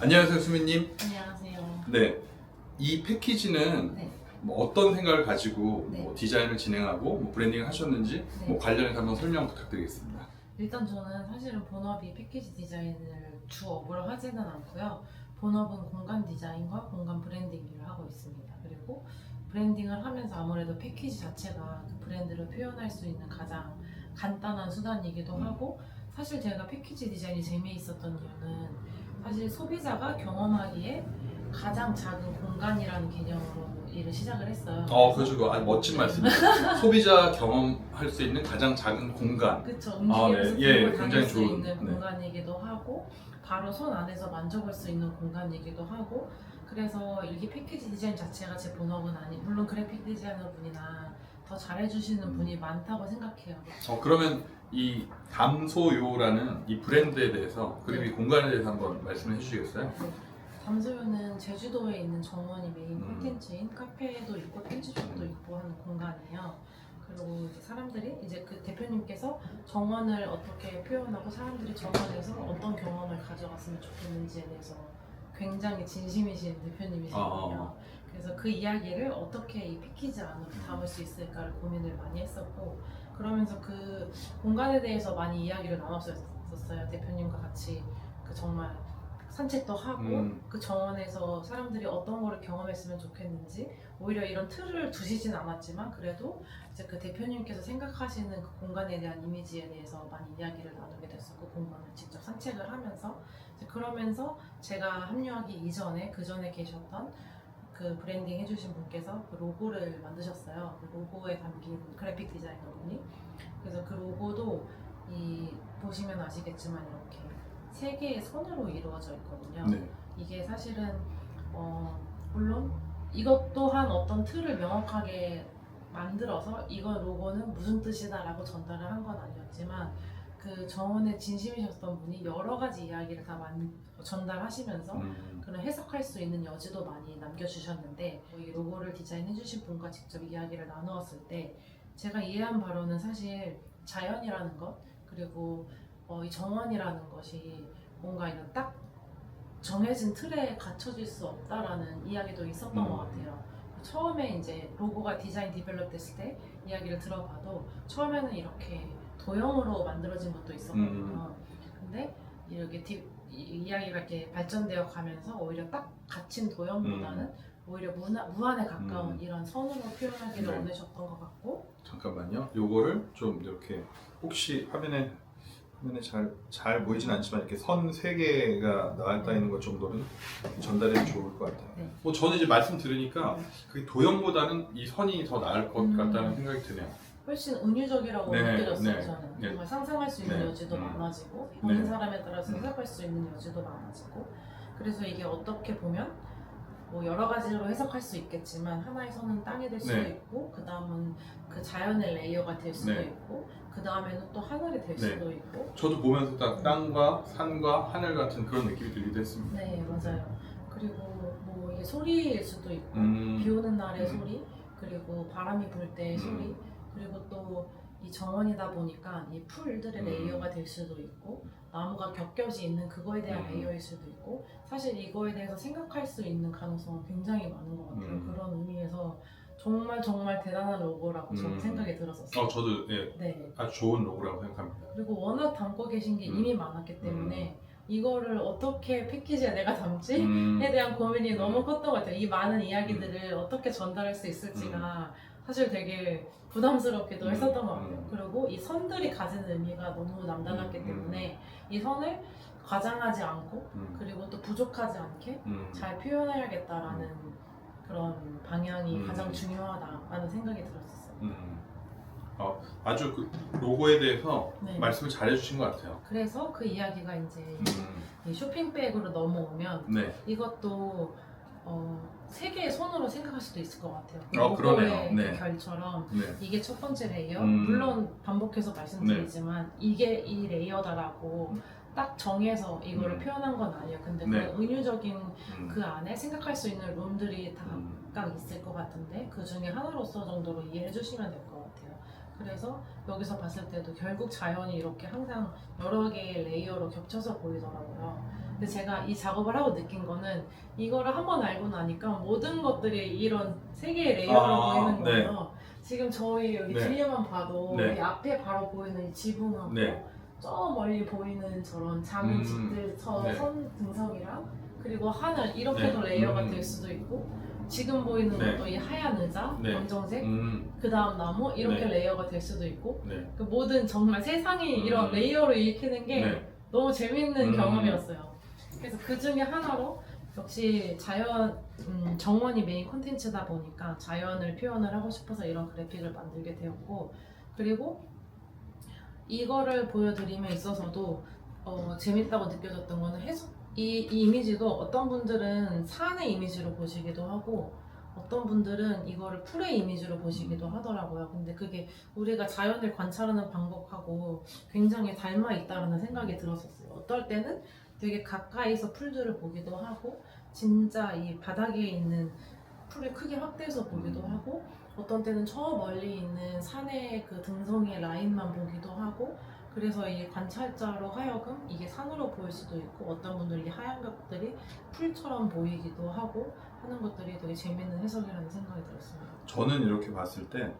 안녕하세요, 수민님. 안녕하세요. 네, 이 패키지는 네. 뭐 어떤 생각을 가지고 네. 뭐 디자인을 진행하고 뭐 브랜딩을 하셨는지 네. 뭐 관련해서 한번 설명 부탁드리겠습니다. 일단 저는 사실은 본업이 패키지 디자인을 주 업으로 하지는 않고요. 본업은 공간 디자인과 공간 브랜딩 일을 하고 있습니다. 그리고 브랜딩을 하면서 아무래도 패키지 자체가 그 브랜드를 표현할 수 있는 가장 간단한 수단이기도 하고, 사실 제가 패키지 디자인이 재미있었던 이유는 사실 소비자가 경험하기에 가장 작은 공간이라는 개념으로 일을 시작을 했어요. 그죠. 아주 멋진 말씀이에요. 소비자 경험할 수 있는 가장 작은 공간. 그쵸. 움직이면서 네. 예, 들고 다닐 굉장히 수 좋은, 있는 네. 공간이기도 하고, 바로 손 안에서 만져볼 수 있는 공간이기도 하고, 그래서 이게 패키지 디자인 자체가 제 본업은 물론 그래픽 디자이너 분이나 더 잘해주시는 분이 많다고 생각해요. 그러면 이 담소요라는 이 브랜드에 대해서 그리고 네. 이 공간에 대해서 한번 말씀해 주시겠어요? 네. 담소요는 제주도에 있는 정원이 메인 음. 콘텐츠인 카페도 있고 편집샵도 있고 하는 공간이에요. 그리고 이제 사람들이 그 대표님께서 정원을 어떻게 표현하고 사람들이 정원에서 어떤 경험을 가져갔으면 좋겠는지에 대해서 굉장히 진심이신 대표님이시거든요. 그래서 그 이야기를 어떻게 이 패키지 안으로 담을 수 있을까를 고민을 많이 했었고, 그러면서 그 공간에 대해서 많이 이야기를 나눴었어요. 대표님과 같이 정말 산책도 하고 그 정원에서 사람들이 어떤 거를 경험했으면 좋겠는지, 오히려 이런 틀을 두시진 않았지만 그래도 이제 그 대표님께서 생각하시는 그 공간에 대한 이미지에 대해서 많이 이야기를 나누게 됐었고, 공간을 직접 산책을 하면서 이제 그러면서 제가 합류하기 이전에 그 전에 계셨던 그 브랜딩 해주신 분께서 그 로고를 만드셨어요. 그 로고에 담긴 그래픽 디자이너 분이. 그래서 그 로고도 보시면 아시겠지만 이렇게 세 개의 선으로 이루어져 있거든요. 네. 이게 사실은 물론 이것 또한 어떤 틀을 명확하게 만들어서 이거 로고는 무슨 뜻이다라고 전달을 한 건 아니었지만, 그 정원의 진심이셨던 분이 여러 가지 이야기를 다 전달하시면서 그런 해석할 수 있는 여지도 많이 남겨주셨는데, 이 로고를 디자인해주신 분과 직접 이야기를 나누었을 때 제가 이해한 바로는 사실 자연이라는 것, 그리고 이 정원이라는 것이 뭔가 이런 딱 정해진 틀에 갇혀질 수 없다라는 이야기도 있었던 것 같아요. 처음에 이제 로고가 디자인 디벨롭 됐을 때 이야기를 들어봐도 처음에는 이렇게 도형으로 만들어진 것도 있었거든요. 근데 이렇게 이야기가 이렇게 발전되어 가면서 오히려 딱 갇힌 도형보다는 오히려 무한에 가까운 이런 선으로 표현하기를 네. 원하셨던 것 같고. 잠깐만요. 요거를 좀 이렇게 혹시 화면에 잘 보이진 않지만 이렇게 선 3개가 나왔다 있는 것 정도는 전달해도 좋을 것 같아요. 네. 뭐 저는 이제 말씀 들으니까 그 도형보다는 이 선이 더 나을 것 같다는 생각이 드네요. 훨씬 은유적이라고 네, 느껴졌어요. 네, 저는 네. 정말 상상할 수 있는 네. 여지도 많아지고, 보는 네. 사람에 따라서 해석할 수 있는 여지도 많아지고, 그래서 이게 어떻게 보면 뭐 여러 가지로 해석할 수 있겠지만 하나의 선은 땅이 될 수도 네. 있고, 그 다음은 그 자연의 레이어가 될 수도 네. 있고, 그 다음에는 또 하늘이 될 네. 수도 있고. 저도 보면서 딱 땅과 산과 하늘 같은 그런 느낌이 들기도 했습니다. 네, 맞아요. 그리고 뭐 이게 소리일 수도 있고, 비 음. 오는 날의 소리, 그리고 바람이 불 때의 소리, 그리고 또 이 정원이다 보니까 이 풀들의 레이어가 될 수도 있고, 나무가 겹겹이 있는 그거에 대한 레이어일 수도 있고, 사실 이거에 대해서 생각할 수 있는 가능성은 굉장히 많은 것 같아요. 그런 의미에서 정말 정말 대단한 로고라고 저는 생각이 들었었어요. 저도 예, 네. 아주 좋은 로고라고 생각합니다. 그리고 워낙 담고 계신 게 이미 많았기 때문에 이거를 어떻게 패키지에 내가 담지에 대한 고민이 너무 컸던 것 같아요. 이 많은 이야기들을 어떻게 전달할 수 있을지가 사실 되게 부담스럽기도 했었던 것 같아요. 그리고 이 선들이 가지는 의미가 너무 남달랐기 때문에 이 선을 과장하지 않고 그리고 또 부족하지 않게 잘 표현해야겠다라는 그런 방향이 가장 중요하다라는 생각이 들었었어요. 아주 그 로고에 대해서 네. 말씀을 잘 해주신 것 같아요. 그래서 그 이야기가 이제 이 쇼핑백으로 넘어오면 네. 이것도 세 개의 손으로 생각할 수도 있을 것 같아요. 그러네요. 로고의 네. 그 결처럼 네. 이게 첫 번째 레이어, 물론 반복해서 말씀드리지만 이게 이 레이어다라고 딱 정해서 이거를 표현한 건 아니에요. 근데 네. 그런 은유적인 그 안에 생각할 수 있는 룸들이 다 각각 있을 것 같은데 그 중에 하나로서 정도로 이해해 주시면 될 것 같아요. 그래서 여기서 봤을 때도 결국 자연이 이렇게 항상 여러 개의 레이어로 겹쳐서 보이더라고요. 근데 제가 이 작업을 하고 느낀 거는 이거를 한번 알고 나니까 모든 것들이 이런 세 개의 레이어로 보이는 거예요. 지금 저희 여기 네. 뒤에만 봐도 네. 이 앞에 바로 보이는 이 지붕하고 네. 저 멀리 보이는 저런 작은 집들, 저 네. 선 등석이랑 그리고 하늘 이렇게도 레이어가 될 수도 있고 지금 보이는 네. 것도 이 하얀 의자, 네. 검정색, 그 다음 나무 이렇게 네. 레이어가 될 수도 있고 네. 그 모든 정말 세상이 이런 레이어로 읽히는 게 네. 너무 재밌는 경험이었어요. 그래서 그 중에 하나로 역시 자연, 정원이 메인 콘텐츠다 보니까 자연을 표현을 하고 싶어서 이런 그래픽을 만들게 되었고 그리고 이거를 보여드림에 있어서도 재밌다고 느껴졌던 거는 이 이미지도 어떤 분들은 산의 이미지로 보시기도 하고 어떤 분들은 이거를 풀의 이미지로 보시기도 하더라고요. 근데 그게 우리가 자연을 관찰하는 방법하고 굉장히 닮아 있다는 생각이 들었었어요. 어떨 때는 되게 가까이서 풀들을 보기도 하고 진짜 이 바닥에 있는 풀을 크게 확대해서 보기도 하고 어떤 때는 저 멀리 있는 산의 그 등성이의 라인만 보기도 하고 그래서 이 관찰자로 하여금 이게 산으로 보일 수도 있고 어떤 분들은 이 하얀 것들이 풀처럼 보이기도 하고 하는 것들이 되게 재밌는 해석이라는 생각이 들었습니다. 저는 이렇게 봤을 때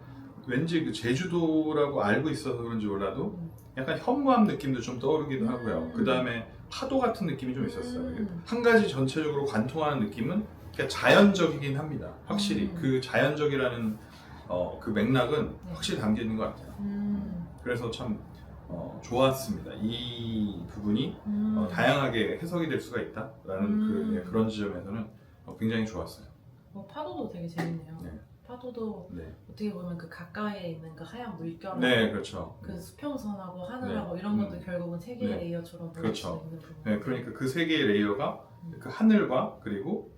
왠지 그 제주도라고 알고 있어서 그런지 몰라도 약간 현무암 느낌도 좀 떠오르기도 하고요. 그 다음에 파도 같은 느낌이 좀 있었어요. 한 가지 전체적으로 관통하는 느낌은 그러니까 자연적이긴 합니다. 확실히 그 자연적이라는 그 맥락은 확실히 담겨 있는 것 같아요. 그래서 참 좋았습니다. 이 부분이 다양하게 해석이 될 수가 있다라는 그런 지점에서는 굉장히 좋았어요. 파도도 되게 재밌네요. 네. 파도도 네. 어떻게 보면 그 가까이에 있는 그 하얀 물결하고 네, 그렇죠. 그 수평선하고 하늘하고 네. 이런 것도 결국은 세 개의 네. 레이어처럼 보일 그렇죠. 수 있는 부분. 네, 그러니까 그 세 개의 레이어가 그 하늘과 그리고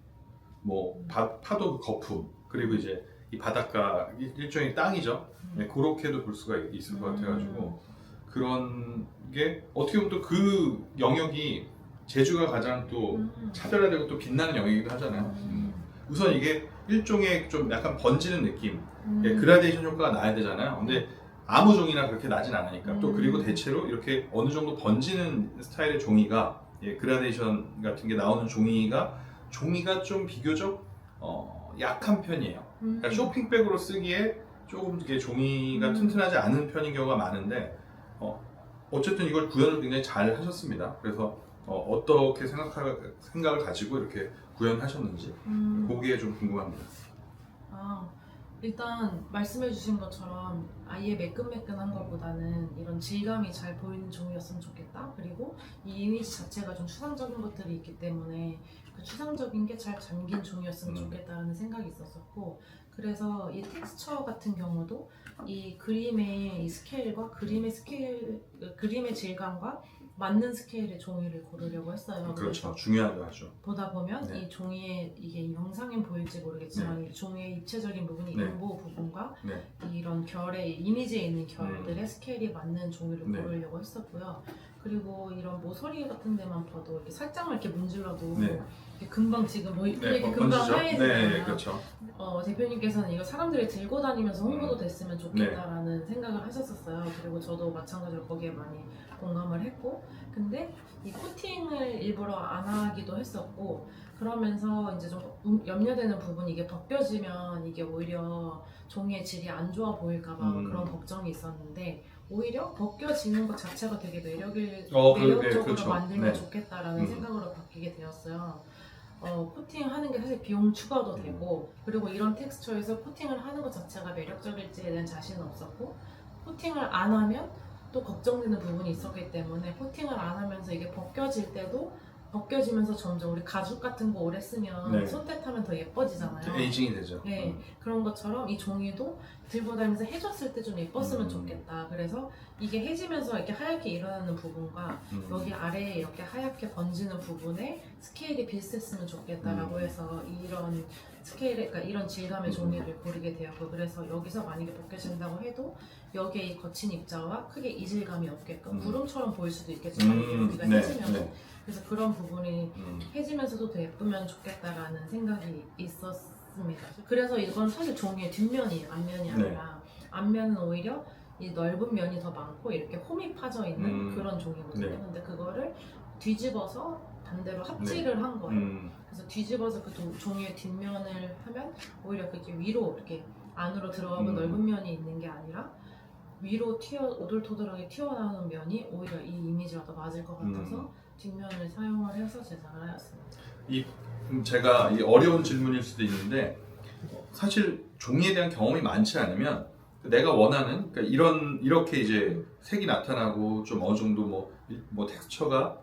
뭐 파도 그 거품 그리고 이제 이 바닷가 일종의 땅이죠. 네, 그렇게도 볼 수가 있을 것 같아가지고 그런 게 어떻게 보면 또 그 영역이 제주가 가장 또 차별화되고 또 빛나는 영역이기도 하잖아요. 우선 이게 일종의 좀 약간 번지는 느낌, 그라데이션 효과가 나야 되잖아요. 근데 아무 종이나 그렇게 나진 않으니까 또 그리고 대체로 이렇게 어느 정도 번지는 스타일의 종이가 그라데이션 같은 게 나오는 종이가 좀 비교적 약한 편이에요. 그러니까 쇼핑백으로 쓰기에 조금 이게 종이가 튼튼하지 않은 편인 경우가 많은데 어쨌든 이걸 구현을 굉장히 잘 하셨습니다. 그래서 어떻게 생각을 가지고 이렇게 구현하셨는지 그게 좀 궁금합니다. 일단 말씀해주신 것처럼 아예 매끈매끈한 것보다는 이런 질감이 잘 보이는 종이였으면 좋겠다. 그리고 이 이미지 자체가 좀 추상적인 것들이 있기 때문에 그 추상적인 게 잘 잠긴 종이였으면 좋겠다라는 생각이 있었었고 그래서 이 텍스처 같은 경우도 이 그림의 이 스케일과 그림의 질감과 맞는 스케일의 종이를 고르려고 했어요. 그렇죠. 중요하죠, 아주. 보다 보면 네. 이 종이에 이게 영상엔 보일지 모르겠지만 이 종이의 입체적인 부분이 네. 인보 부분과 네. 이런 결의 이미지에 있는 결들의 스케일이 맞는 종이를 네. 고르려고 했었고요. 그리고 이런 모서리 같은 데만 봐도 이렇게 살짝만 이렇게 문질러도 네. 이렇게 금방 지금 이렇게 금방 번지죠? 하얘지잖아요. 네, 그렇죠. 대표님께서는 이거 사람들이 들고 다니면서 홍보도 됐으면 좋겠다라는 생각을 하셨었어요. 그리고 저도 마찬가지로 거기에 많이 공감을 했고 근데 이 코팅을 일부러 안 하기도 했었고 그러면서 이제 좀 염려되는 부분이 이게 벗겨지면 이게 오히려 종이의 질이 안 좋아 보일까봐 그런 걱정이 있었는데 오히려 벗겨지는 것 자체가 되게 매력적으로 그렇죠. 만들면 네. 좋겠다라는 생각으로 바뀌게 되었어요. 코팅하는 게 사실 비용 추가도 되고 그리고 이런 텍스처에서 코팅을 하는 것 자체가 매력적일지에 대한 자신은 없었고 코팅을 안 하면 또 걱정되는 부분이 있었기 때문에 코팅을 안 하면서 이게 벗겨질 때도 벗겨지면서 점점 우리 가죽 같은 거 오래 쓰면 네. 손때타면 더 예뻐지잖아요. 에이징이 되죠. 네, 그런 것처럼 이 종이도 들고 다니면서 해졌을 때 좀 예뻤으면 좋겠다. 그래서 이게 해지면서 이렇게 하얗게 일어나는 부분과 여기 아래에 이렇게 하얗게 번지는 부분에 스케일이 비슷했으면 좋겠다라고 해서 이런 스케일의, 그러니까 이런 질감의 종이를 고르게 되었고 그래서 여기서 만약에 벗겨진다고 해도 여기에 이 거친 입자와 크게 이질감이 없게끔 구름처럼 보일 수도 있겠지만 이게 여기가 해지면 그래서 그런 부분이 해지면서도 더 예쁘면 좋겠다라는 생각이 있었습니다. 그래서 이건 사실 종이의 뒷면이에요. 앞면이 아니라 앞면은 오히려 이 넓은 면이 더 많고 이렇게 홈이 파져 있는 그런 종이거든요. 근데 그거를 뒤집어서 반대로 합질을 한 거예요. 음. 그래서 뒤집어서 그 종이의 뒷면을 하면 오히려 그게 위로 이렇게 안으로 들어가고 넓은 면이 있는 게 아니라 위로 오돌토돌하게 튀어나오는 면이 오히려 이 이미지와 더 맞을 것 같아서 뒷면을 사용을 해서 제작을 하였습니다. 제가 이 어려운 질문일 수도 있는데 사실 종이에 대한 경험이 많지 않으면 내가 원하는 그러니까 이렇게 이제 색이 나타나고 좀 어느 정도 뭐 텍스처가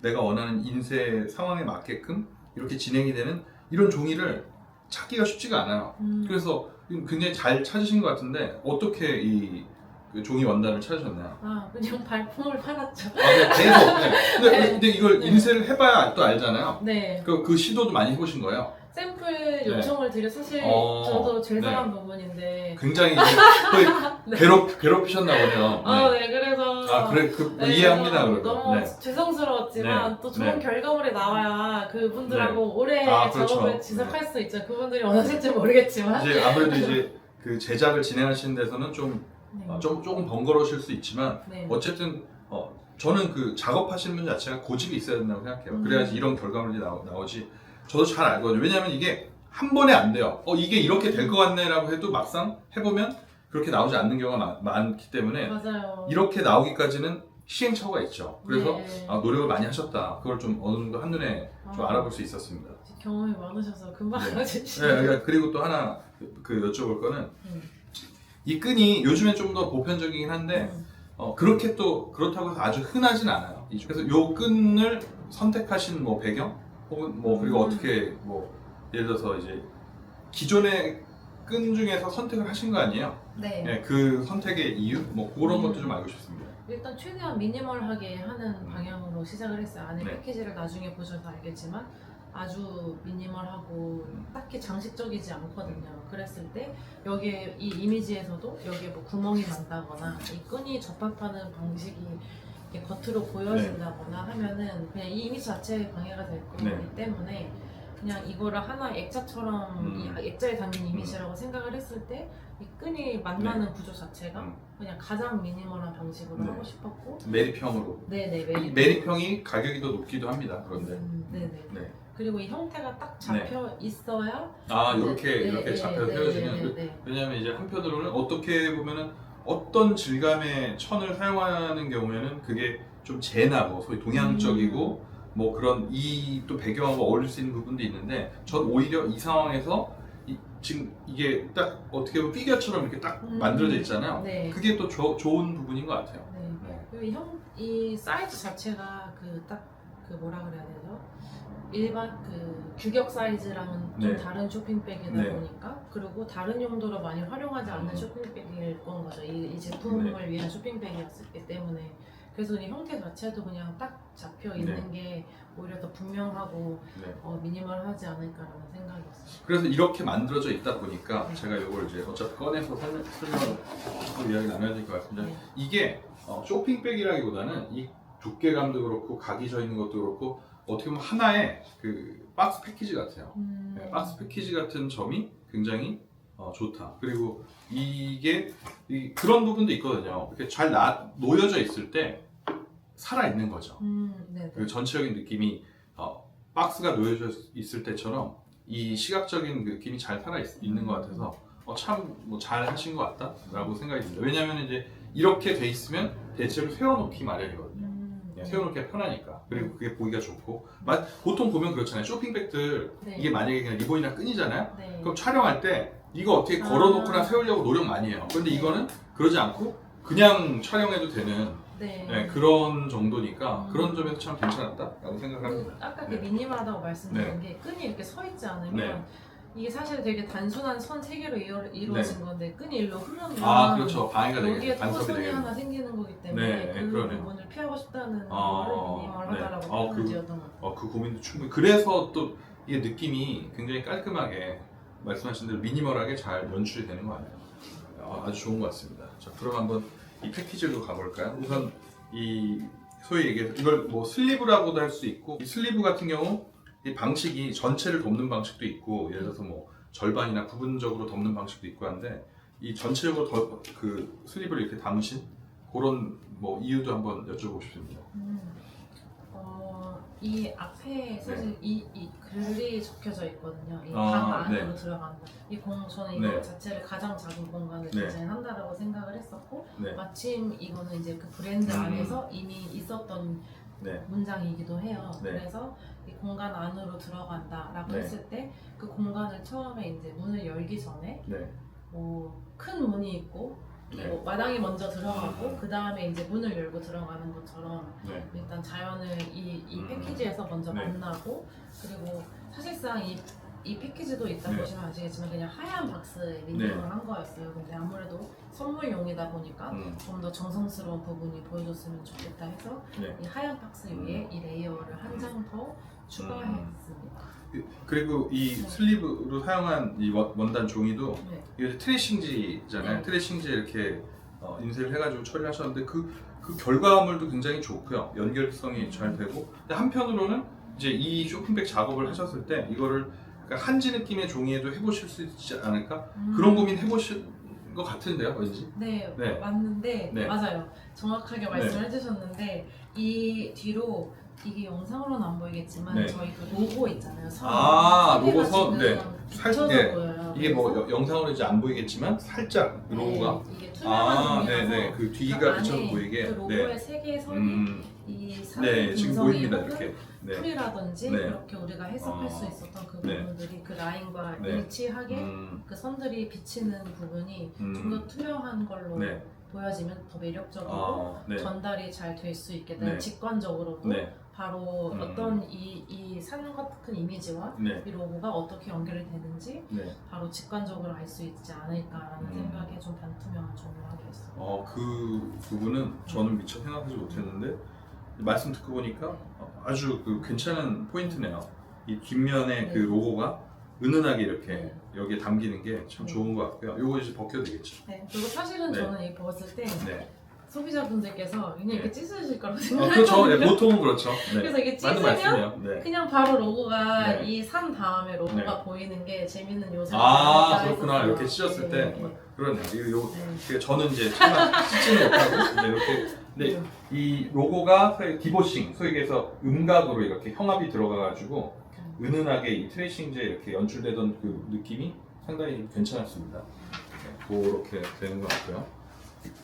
내가 원하는 인쇄 상황에 맞게끔 이렇게 진행이 되는 이런 종이를 찾기가 쉽지가 않아요. 그래서 굉장히 잘 찾으신 것 같은데 어떻게 그 종이 원단을 찾으셨나요? 그냥 발품을 팔았죠. 그냥 계속. 네. 근데 이걸 네. 인쇄를 해봐야 또 알잖아요. 네. 그 시도도 많이 해보신 거예요? 샘플 요청을 드려 사실 저도 죄송한 부분인데 굉장히 거의 네. 괴롭히셨나 보네요. 네, 그래서 그래 이해합니다. 그래도. 너무 네. 죄송스러웠지만 네. 또 좋은 네. 결과물이 나와야 그분들하고 오래 그렇죠. 작업을 지속할 수 있죠. 그분들이 원하실지 모르겠지만 이제 아무래도 이제 그 제작을 진행하시는 데서는 조금 번거로우실 수 있지만 네. 어쨌든 저는 그 작업하시는 분 자체가 고집이 있어야 된다고 생각해요. 그래야지 이런 결과물이 나오지. 저도 잘 알거든요. 왜냐하면 이게 한 번에 안 돼요. 이게 이렇게 될 것 같네라고 해도 막상 해보면 그렇게 나오지 않는 경우가 많기 때문에 맞아요. 이렇게 나오기까지는 시행착오가 있죠. 그래서 네. 노력을 많이 하셨다. 그걸 좀 어느 정도 한눈에 좀 알아볼 수 있었습니다. 경험이 많으셔서 금방 네. 알아주시네요. 네, 그리고 또 하나 여쭤볼 거는 이 끈이 요즘엔 좀 더 보편적이긴 한데 그렇게 또 그렇다고 해서 아주 흔하진 않아요. 그래서 요 끈을 선택하신 뭐 배경 혹은 그리고 어떻게 예를 들어서 이제 기존의 끈 중에서 선택을 하신 거 아니에요? 네. 네, 그 선택의 이유 그런 것도 좀 알고 싶습니다. 일단 최대한 미니멀하게 하는 방향으로 시작을 했어요. 안에 네. 패키지를 나중에 보셔서 알겠지만 아주 미니멀하고 딱히 장식적이지 않거든요. 그랬을 때 여기에 이 이미지에서도 여기에 뭐 구멍이 난다거나 이 끈이 접합하는 방식이 이렇게 겉으로 보여진다거나 하면은 그냥 이 이미지 자체에 방해가 될 거기 때문에 그냥 이거를 하나 액자처럼 이 액자에 담긴 이미지라고 생각을 했을 때 이 끈이 만나는 구조 자체가 그냥 가장 미니멀한 방식으로 하고 싶었고 매립형으로. 네네 매립형이 가격이 더 높기도 합니다. 그런데 네네. 네. 그리고 이 형태가 딱 잡혀 있어야 이렇게 잡혀 헤어지는 왜냐하면 이제 한편으로는 어떻게 보면은 어떤 질감의 천을 사용하는 경우에는 그게 좀 재나고 소위 동양적이고 그런 이 또 배경하고 어울릴 수 있는 부분도 있는데 전 오히려 이 상황에서 지금 이게 딱 어떻게 보면 피규어처럼 이렇게 딱 만들어져 있잖아요. 네. 그게 또 좋은 부분인 것 같아요. 네. 그리고 이 사이즈 자체가 뭐라 그래야 되죠? 일반 규격 사이즈랑은 좀 다른 쇼핑백이다 보니까 그리고 다른 용도로 많이 활용하지 않는 쇼핑백일 건 거죠. 이 제품을 위한 쇼핑백이었기 때문에 그래서 이 형태 자체도 그냥 딱 잡혀 있는 게 오히려 더 분명하고 미니멀하지 않을까라는 생각이었어요. 그래서 이렇게 만들어져 있다 보니까 제가 이걸 이제 어차피 꺼내서 설명을 이야기 나눠야 될 것 같습니다. 이게 쇼핑백이라기보다는 이 두께감도 그렇고 각이 져 있는 것도 그렇고 어떻게 보면 하나의 그 박스 패키지 같아요. 박스 패키지 같은 점이 굉장히 좋다. 그리고 이게 그런 부분도 있거든요. 이렇게 잘 놓여져 있을 때 살아 있는 거죠. 그 전체적인 느낌이 박스가 놓여져 있을 때처럼 이 시각적인 느낌이 잘 살아 있는 것 같아서 참 잘 하신 것 같다라고 생각이 듭니다. 왜냐하면 이제 이렇게 돼 있으면 대체로 세워놓기 마련이거든요. 세워놓기가 편하니까. 그리고 그게 보기가 좋고 보통 보면 그렇잖아요. 쇼핑백들 이게 만약에 그냥 리본이나 끈이잖아요. 그럼 촬영할 때 이거 어떻게 걸어놓거나 세우려고 노력 많이 해요. 그런데 이거는 그러지 않고 그냥 촬영해도 되는 그런 정도니까 그런 점에서 참 괜찮았다라고 생각을 합니다. 아까 그 미니멀하다고 말씀드린 게 끈이 이렇게 서 있지 않으면 이게 사실 되게 단순한 선 3개로 이루어진 건데 끈이 일로 흐르면 그렇죠. 방해가 되겠죠. 여기에 간섭이 토선이 되겠죠. 하나 생기는 거기 때문에 그 그러네요. 부분을 피하고 싶다는 거를 미니멀하다라고 표현지었던 것 같아요. 그 고민도 충분히 그래서 또 이게 느낌이 굉장히 깔끔하게 말씀하신 대로 미니멀하게 잘 연출이 되는 것 같아요. 아주 좋은 것 같습니다. 자, 그럼 한번 이 패키지로 가볼까요? 우선 이 소위 얘기해서 이걸 슬리브라고도 할 수 있고 이 슬리브 같은 경우 이 방식이 전체를 덮는 방식도 있고 예를 들어서 절반이나 부분적으로 덮는 방식도 있고 한데 이 전체적으로 그 슬리브를 이렇게 담으신 그런 이유도 한번 여쭤보고 싶습니다. 이 앞에 사실 이 글이 적혀져 있거든요. 이 아, 방 안으로 네. 들어간다. 저는 이거 네. 자체를 가장 작은 공간을 네. 디자인한다라고 생각을 했었고 네. 마침 이거는 이제 그 브랜드 안에서 이미 있었던 네. 문장이기도 해요. 네. 그래서 이 공간 안으로 들어간다라고 네. 했을 때 그 공간을 처음에 이제 문을 열기 전에 네. 큰 문이 있고 네. 마당이 먼저 들어가고 그 다음에 이제 문을 열고 들어가는 것처럼 네. 일단 자연을 이 패키지에서 먼저 네. 만나고 그리고 사실상 이 패키지도 이따 네. 보시면 아시겠지만 그냥 하얀 박스에 리딩을 한 거였어요. 근데 아무래도 선물용이다 보니까 좀 더 정성스러운 부분이 보여줬으면 좋겠다 해서 네. 이 하얀 박스 위에 이 레이어를 한 장 더 추가했습니다. 그리고 이 슬리브로 사용한 이 원단 종이도 네. 이게 트레이싱지잖아요. 네. 트레이싱지 이렇게 인쇄를 해가지고 처리하셨는데 그 결과물도 굉장히 좋고요. 연결성이 잘 되고 근데 한편으로는 이제 이 쇼핑백 작업을 하셨을 때 이거를 그러니까 한지 느낌의 종이에도 해보실 수 있지 않을까? 그런 고민 해보실 것 같은데요, 왠지? 네, 네. 맞는데 네. 맞아요. 정확하게 말씀해 주셨는데 이 뒤로 이게 영상으로는 안 보이겠지만 네. 저희 그 로고 있잖아요. 선. 아, 세 개가 로고 선, 지금 네. 비춰져 네. 보여요. 이게 뭐 그래서 영상으로 이제 안 보이겠지만 살짝 로고가 이게 투명한 종이라서 네네 그 뒤가 그 비춰서 안에 보이게 그 로고의 세 개의 선이 이 네 지금 사진 보입니다 혹은 이렇게 네. 풀이라든지 네. 이렇게 우리가 해석할 수 있었던 그 네. 부분들이 그 라인과 네. 일치하게 그 선들이 비치는 부분이 좀 더 투명한 걸로 네. 보여지면 더 매력적이고 네. 전달이 잘 될 수 있게 네. 되는 직관적으로도 네. 바로 어떤 이 산 같은 이미지와 네. 이 로고가 어떻게 연결이 되는지 네. 바로 직관적으로 알 수 있지 않을까라는 생각에 좀 반투명한 종이를 하게 했어요. 그 부분은 저는 미처 생각하지 못했는데 말씀 듣고 보니까 아주 그 괜찮은 포인트네요. 이 뒷면에 네. 그 로고가 은은하게 이렇게 네. 여기에 담기는 게 참 네. 좋은 것 같고요. 요거 이제 벗겨도 되겠죠. 네. 그리고 사실은 네. 저는 이 벗을 때 네. 소비자분들께서 그냥 이렇게 네. 찢으실 거라고 그렇죠. 생각했거든요. 네, 보통은 그렇죠. 네. 그래서 이게 맞는 찢으면 말씀이에요. 네. 그냥 바로 로고가 네. 이 산 다음에 로고가 네. 보이는 게 재밌는 요소가 그렇구나. 있었어요. 이렇게 찢었을 때 네. 그러네요. 네. 저는 이제 차마 찢지는 못하고 네, 이렇게 근데 이 로고가 디보싱, 소위 얘기해서 음각으로 이렇게 형압이 들어가가지고 은은하게 이 트레이싱지에 이렇게 연출되던 그 느낌이 상당히 괜찮았습니다. 네, 그렇게 되는 것 같고요.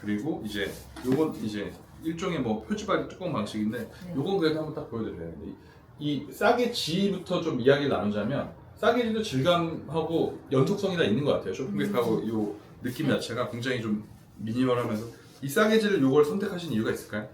그리고 이제 요건 이제 일종의 뭐 표지발 뚜껑 방식인데 네. 요건 그래도 한번 딱 보여드려요. 이 싸게지부터 좀 이야기를 나누자면 싸게지도 질감하고 연속성이 다 있는 것 같아요. 쇼핑백하고 요 느낌 자체가 굉장히 좀 미니멀하면서 이 싸게지를 요걸 선택하신 이유가 있을까요?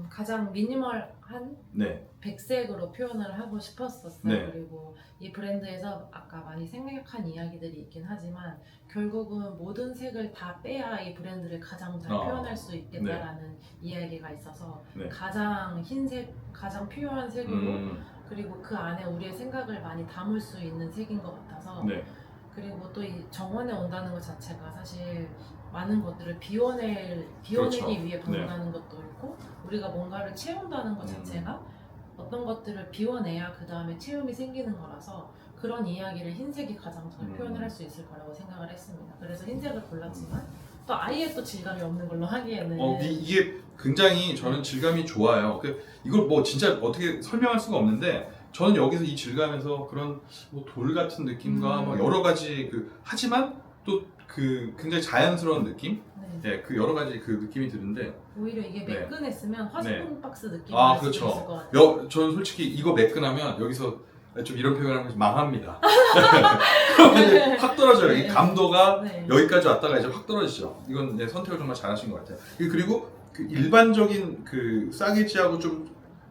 가장 미니멀한 네. 백색으로 표현을 하고 싶었었어요. 네. 그리고 이 브랜드에서 아까 많이 생략한 이야기들이 있긴 하지만 결국은 모든 색을 다 빼야 이 브랜드를 가장 잘 표현할 수 있겠다라는 이야기가 있어서 네. 가장 흰색, 가장 필요한 색으로 그리고 그 안에 우리의 생각을 많이 담을 수 있는 색인 것 같아서 네. 그리고 또 이 정원에 온다는 것 자체가 사실 많은 것들을 비워내기 그렇죠. 위해 방문하는 것도 있고 우리가 뭔가를 채운다는 것 자체가 어떤 것들을 비워내야 그 다음에 채움이 생기는 거라서 그런 이야기를 흰색이 가장 잘 표현을 할 수 있을 거라고 생각을 했습니다. 그래서 흰색을 골랐지만 또 아예 또 질감이 없는 걸로 하기에는 이게 굉장히 저는 질감이 좋아요. 이걸 뭐 진짜 어떻게 설명할 수가 없는데 저는 여기서 이 질감에서 그런 뭐 돌 같은 느낌과 뭐 여러 가지 하지만 또 그 굉장히 자연스러운 느낌, 네. 그 여러 가지 그 느낌이 드는데 오히려 이게 네. 매끈했으면 화장품 박스 느낌이 아, 날 수도 그렇죠. 있을 것 같아요. 저는 솔직히 이거 매끈하면 여기서 좀 이런 표현을 하면 망합니다. 그러면 이제 확 떨어져요. 이 네. 감도가 네. 여기까지 왔다가 이제 확 떨어지죠. 이건 선택을 정말 잘하신 것 같아요. 그리고 그 일반적인 그 싸게지하고 좀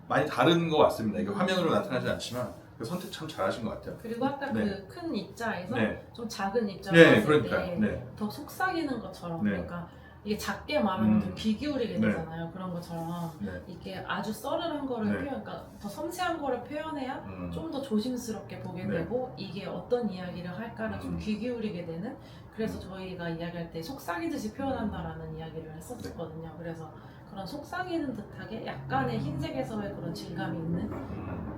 많이 다른 것 같습니다. 이게 화면으로 나타나지 않지만 그 선택 참 잘하신 것 같아요. 그리고 아까 네. 그 큰 입자에서 네. 좀 작은 입자로 네, 봤을 그러니까요. 때 네. 더 속삭이는 것처럼 네. 그러니까 이게 작게 말하면 더 귀 기울이게 네. 되잖아요. 그런 것처럼 네. 이게 아주 썰을한 거를 네. 그러니까 더 섬세한 거를 표현해야 좀 더 조심스럽게 보게 네. 되고 이게 어떤 이야기를 할까를 좀 귀 기울이게 되는 그래서 저희가 이야기할 때 속삭이듯이 표현한다라는 이야기를 했었거든요. 그래서 그런 속삭이는 듯하게 약간의 흰색에서의 그런 질감이 있는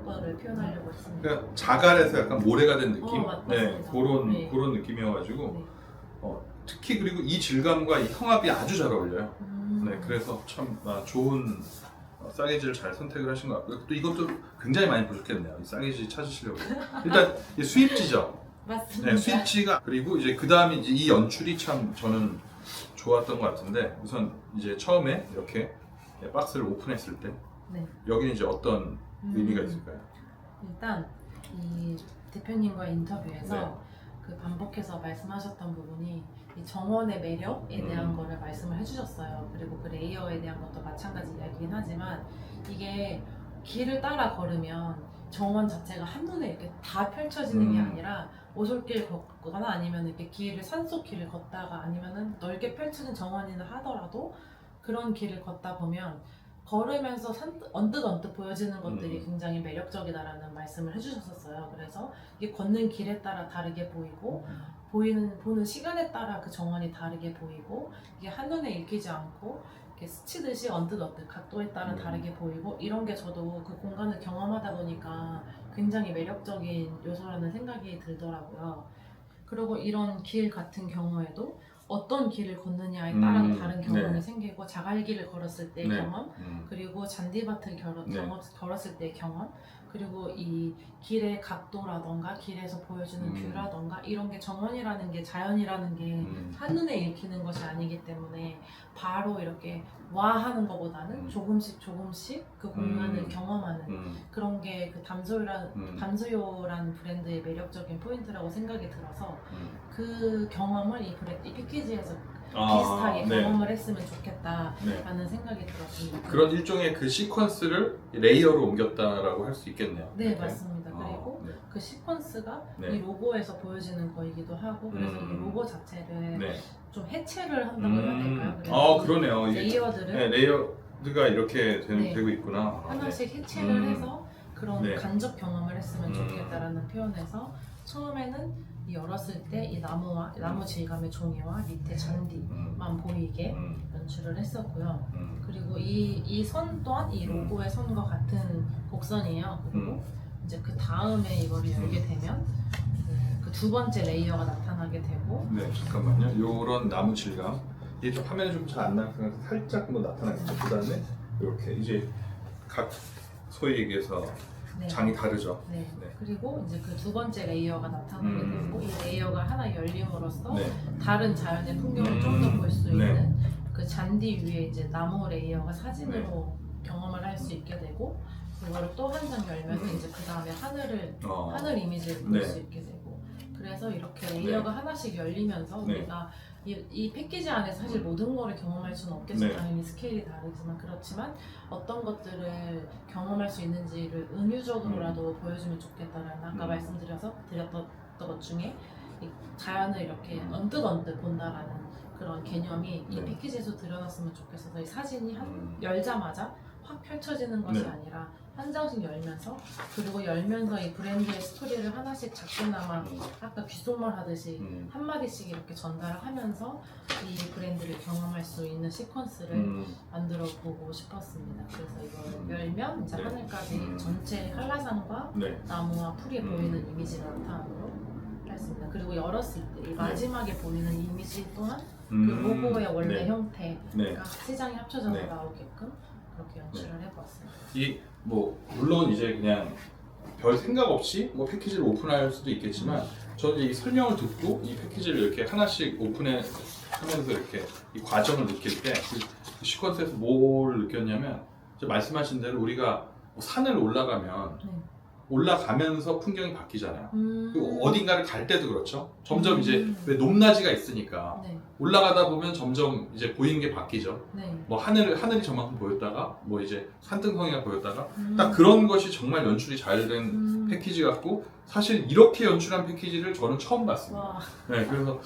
거를 표현하려고 했습니다. 그러니까 자갈에서 약간 모래가 된 느낌? 맞습니다. 그런 느낌이어가지고 특히 그리고 이 질감과 이 형압이 아주 잘 어울려요. 네, 그래서 참 좋은 싸게지를 잘 선택을 하신 것 같고요. 또 이것도 굉장히 많이 부족했네요. 이 싸게지 찾으시려고. 일단 이 수입지죠. 맞습니다. 네, 수입지가 그리고 이제 그 다음에 이제 이 연출이 참 저는 좋았던 것 같은데 우선 이제 처음에 이렇게 박스를 오픈했을 때 네. 여기는 이제 어떤 의미가 있을까요? 일단 이 대표님과 인터뷰에서 네. 그 반복해서 말씀하셨던 부분이 이 정원의 매력에 대한 거를 말씀을 해주셨어요. 그리고 그 레이어에 대한 것도 마찬가지 이야기긴 하지만 이게 길을 따라 걸으면 정원 자체가 한눈에 이렇게 다 펼쳐지는 게 아니라 오솔길 걷거나 아니면 이렇게 길을 산속 길을 걷다가 아니면은 넓게 펼쳐진 정원이나 하더라도 그런 길을 걷다 보면 걸으면서 언뜻 보여지는 것들이 굉장히 매력적이다라는 말씀을 해주셨었어요. 그래서 이게 걷는 길에 따라 다르게 보이고 보는 시간에 따라 그 정원이 다르게 보이고 이게 한눈에 읽히지 않고 이렇게 스치듯이 언뜻 각도에 따라 다르게 보이고 이런 게 저도 그 공간을 경험하다 보니까 굉장히 매력적인 요소라는 생각이 들더라고요. 그리고 이런 길 같은 경우에도 어떤 길을 걷느냐에 따라서 다른 경험이 네. 생기고 자갈길을 걸었을 때의 네. 경험 그리고 잔디밭을 걸었을 때의 경험 그리고 이 길의 각도라던가 길에서 보여주는 뷰라던가 이런 게 정원이라는 게 자연이라는 게 한눈에 읽히는 것이 아니기 때문에 바로 이렇게 와 하는 것보다는 조금씩 그 공간을 경험하는 그런 게 그 담소요라는 브랜드의 매력적인 포인트라고 생각이 들어서 그 경험을 이 패키지에서 비슷하게 네. 경험을 했으면 좋겠다라는 생각이 들었습니다. 그런 일종의 그 시퀀스를 레이어로 옮겼다라고 할 수 있겠네요. 네, 이렇게. 맞습니다. 그리고 네. 그 시퀀스가 네. 이 로고에서 보여지는 거이기도 하고 그래서 이 로고 자체를 네. 좀 해체를 한다고 해야 될까요? 그래서 그러네요. 레이어들을 네, 레이어드가 이렇게 네. 되고 있구나. 하나씩 해체를 해서 그런 네. 간접 경험을 했으면 좋겠다라는 표현에서 처음에는 열었을 때 이 나무 질감의 종이와 밑에 잔디만 보이게 연출을 했었고요. 그리고 이 선 또한 이 로고의 선과 같은 곡선이에요. 그리고 이제 그 다음에 이거를 열게 되면 그 두 번째 레이어가 나타나게 되고 네, 잠깐만요. 요런 나무 질감. 이게 좀 화면에 좀 잘 안 나타나서 살짝 뭐 나타나겠죠. 그 다음에 이렇게 이제 각 소위 얘기해서 네. 장이 다르죠. 네. 네. 그리고 이제 그 두 번째 레이어가 나타나게 되고 이 레이어가 하나 열림으로써 네. 다른 자연의 풍경을 좀 더 볼 수 있는 네. 그 잔디 위에 이제 나무 레이어가 사진으로 경험을 할 수 있게 되고 그거를 또 한 장 열면 이제 그 다음에 하늘 이미지를 볼 수 네. 있게 되고 그래서 이렇게 레이어가 하나씩 열리면서 네. 우리가 이 패키지 안에서 사실 모든 거를 경험할 수는 없겠죠. 네. 당연히 스케일이 다르지만 그렇지만 어떤 것들을 경험할 수 있는지를 은유적으로라도 보여주면 좋겠다라는 아까 말씀드렸던 것 중에 이 자연을 이렇게 언뜻 본다라는 그런 개념이 이 네. 패키지에서 드러났으면 좋겠어서 이 사진이 열자마자 확 펼쳐지는 것이 네. 아니라 한 장씩 열면서 그리고 열면서 이 브랜드의 스토리를 하나씩 작게나마 아까 귓속말 하듯이 한마디씩 이렇게 전달을 하면서 이 브랜드를 경험할 수 있는 시퀀스를 만들어 보고 싶었습니다. 그래서 이걸 열면 이제 네. 하늘까지 전체 한라산과 네. 나무와 풀이 보이는 이미지를 나타나도록 했습니다. 그리고 열었을 때 이 마지막에 보이는 이미지 또한 그 로고의 원래 네. 형태가 네. 세 장이 합쳐져서 네. 나오게끔 그렇게 연출을 해보았습니다. 이 뭐 물론 이제 그냥 별 생각 없이 뭐 패키지를 오픈할 수도 있겠지만 저는 이 설명을 듣고 이 패키지를 이렇게 하나씩 오픈해 하면서 이렇게 이 과정을 느낄 때 그 시퀀스에서 뭘 느꼈냐면 말씀하신 대로 우리가 뭐 산을 올라가면 네. 올라가면서 풍경이 바뀌잖아요. 그리고 음. 어딘가를 갈 때도 그렇죠. 점점 이제 왜 높낮이가 있으니까 네. 올라가다 보면 점점 이제 보이는 게 바뀌죠. 네. 뭐 하늘이 저만큼 보였다가 뭐 이제 산등성이가 보였다가 딱 그런 것이 정말 연출이 잘 된 패키지 같고 사실 이렇게 연출한 패키지를 저는 처음 봤습니다. 와. 네, 그래서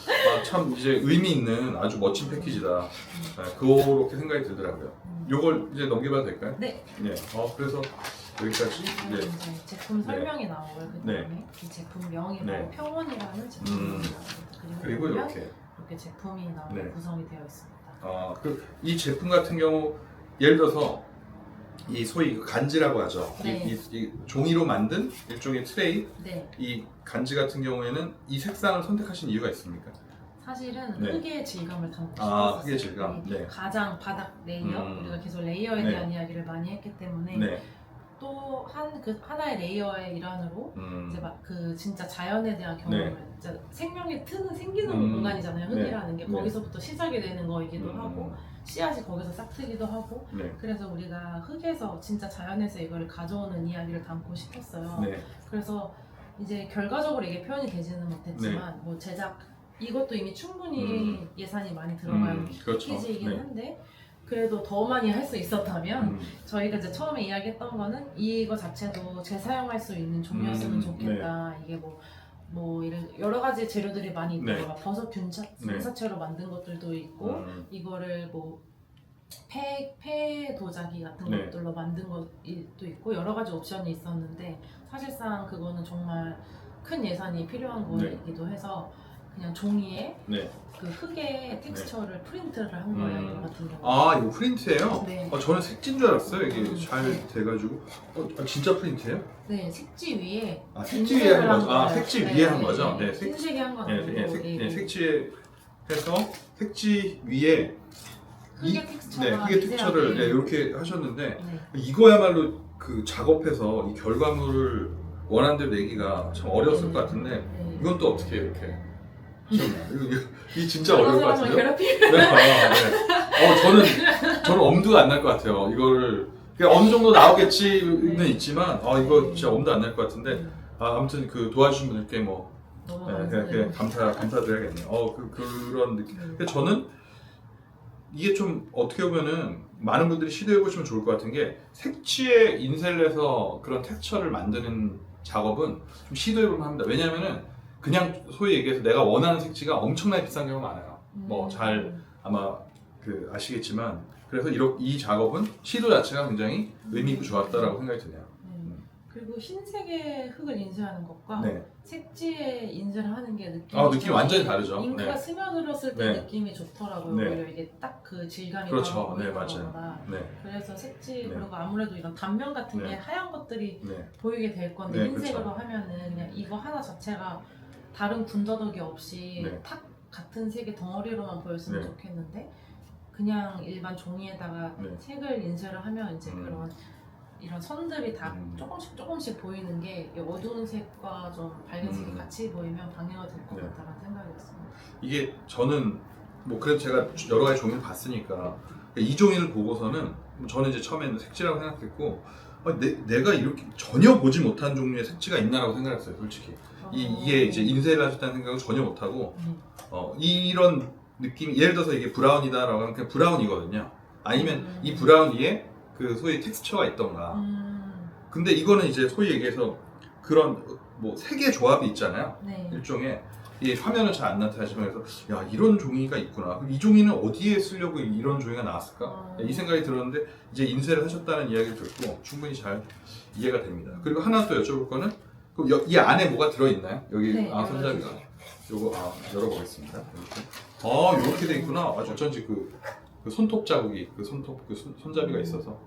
참 이제 의미 있는 아주 멋진 패키지다. 네, 그렇게 생각이 들더라고요. 요걸 이제 넘겨봐도 될까요? 네. 네. 그래서 여기까지. 그러면 네. 이제 제품 설명이 나오고요. 그 다음에 이 제품명이 네. 평원이라는 제품이 나옵니다. 그리고 보면 이렇게. 제품이 나오고 네. 구성이 되어 있습니다. 이 제품 같은 경우 예를 들어서 이 소위 간지라고 하죠. 네. 이 종이로 만든 일종의 트레이. 네. 이 간지 같은 경우에는 이 색상을 선택하신 이유가 있습니까? 사실은 네. 흑의 질감을 담고 아, 싶었어요. 흑의 질감. 네. 가장 바닥 레이어, 우리가 계속 레이어에 네. 대한 이야기를 많이 했기 때문에 네. 또 그 하나의 레이어의 일환으로 이제 막 그 진짜 자연에 대한 경험을 진짜 생명의 트는 생기는 공간이잖아요. 흑이라는 게 네. 거기서부터 시작이 되는 거이기도 하고 씨앗이 거기서 싹 트기도 하고 네. 그래서 우리가 흑에서 진짜 자연에서 이걸 가져오는 이야기를 담고 싶었어요. 네. 그래서 이제 결과적으로 이게 표현이 되지는 못했지만 뭐 제작 이것도 이미 충분히 예산이 많이 들어간 그렇죠. 패키지이긴 네. 한데 그래도 더 많이 할 수 있었다면 저희가 이제 처음에 이야기했던 거는 이거 자체도 재사용할 수 있는 종류였으면 좋겠다. 이게 뭐 이런 여러 가지 재료들이 많이 있고 네. 막 버섯 균사체로 만든 것들도 있고 이거를 뭐 폐 도자기 같은 네. 것들로 만든 것도 있고 여러 가지 옵션이 있었는데 사실상 그거는 정말 큰 예산이 필요한 거이기도 해서 그냥 종이에 네. 그 흙의 텍스처를 프린트를 한 거예요. 이거 같은 경우. 아, 이거 프린트예요? 네. 저는 색지인 줄 알았어요. 이게 잘 돼가지고. 진짜 프린트예요? 네, 색지 위에. 아, 색지 위에 한 거죠. 아, 거예요. 색지 네, 위에 한 네, 거죠. 네. 네, 흰색이 한 건 네, 아니고. 네, 색지에 해서 색지 위에 흙의 텍스처가 네, 흙의 텍스처를 미세하게. 이렇게 하셨는데 네. 이거야말로 그 작업해서 이 결과물을 원하는 대로 내기가 참 어려웠을 것 같은데 네. 이건 또 어떻게 이렇게 하셨나요? 이게 진짜 어려울 것 같은데요? 괴롭히. 네, 저는 엄두가 안 날 것 같아요. 이거를 그냥 어느 정도 나오겠지는 있지만 이거 진짜 엄두 안 날 것 같은데 아무튼 그 도와주신 분들께 뭐 너무 그냥 감사드려야겠네요. 그런 느낌. 근데 저는 이게 좀 어떻게 보면은 많은 분들이 시도해 보시면 좋을 것 같은 게 색지에 인쇄를 해서 그런 텍스처를 만드는 작업은 좀 시도해 보면 합니다. 왜냐면은 그냥 소위 얘기해서 내가 원하는 색지가 엄청나게 비싼 경우가 많아요. 뭐 잘 아마 그 아시겠지만 그래서 이 작업은 시도 자체가 굉장히 의미 있고 좋았다라고 생각이 드네요. 그리고 흰색의 흙을 인쇄하는 것과 네. 색지에 인쇄를 하는 게 느낌이 완전히 다르죠. 잉크가 네. 스며들었을 때 네. 느낌이 좋더라고요. 네. 오히려 이게 딱 그 질감이 그렇죠. 바로 네, 보이는 맞아요. 것보다. 네. 그래서 색지 네. 그리고 아무래도 이런 단면 같은 게 네. 하얀 것들이 네. 보이게 될 건데 네, 흰색으로 그렇죠. 하면은 그냥 이거 하나 자체가 다른 군더더기 없이 네. 탁 같은 색의 덩어리로만 보였으면 네. 좋겠는데 그냥 일반 종이에다가 네. 색을 인쇄를 하면 이제 그런 이런 선들이 다 조금씩 보이는 게 이 어두운 색과 좀 밝은 색이 같이 보이면 방해가 될 것 네. 같다는 생각이었습니다. 이게 저는 뭐 그래도 제가 여러 가지 종이를 봤으니까 이 종이를 보고서는 저는 이제 처음에는 색지라고 생각했고 내가 이렇게 전혀 보지 못한 종류의 색지가 있나라고 생각했어요, 솔직히. 이게 이제 인쇄를 하셨다는 생각을 전혀 못하고 이런 느낌이 예를 들어서 이게 브라운이다라고 하면 그냥 브라운이거든요. 아니면 이 브라운 위에 그 소위 텍스처가 있던가. 근데 이거는 이제 소위 얘기해서 그런 뭐 색의 조합이 있잖아요. 네. 일종의 이 화면은 잘 안 나타나지만 그래서 야 이런 종이가 있구나. 그럼 이 종이는 어디에 쓰려고 이런 종이가 나왔을까? 이 생각이 들었는데 이제 인쇄를 하셨다는 이야기를 듣고 충분히 잘 이해가 됩니다. 그리고 하나 또 여쭤볼 거는 그럼 이 안에 뭐가 들어있나요? 여기 네, 손잡이가 요거 열어보겠습니다. 이렇게. 이렇게 돼 있구나. 어쩐지 그 손톱 자국이 손잡이가 있어서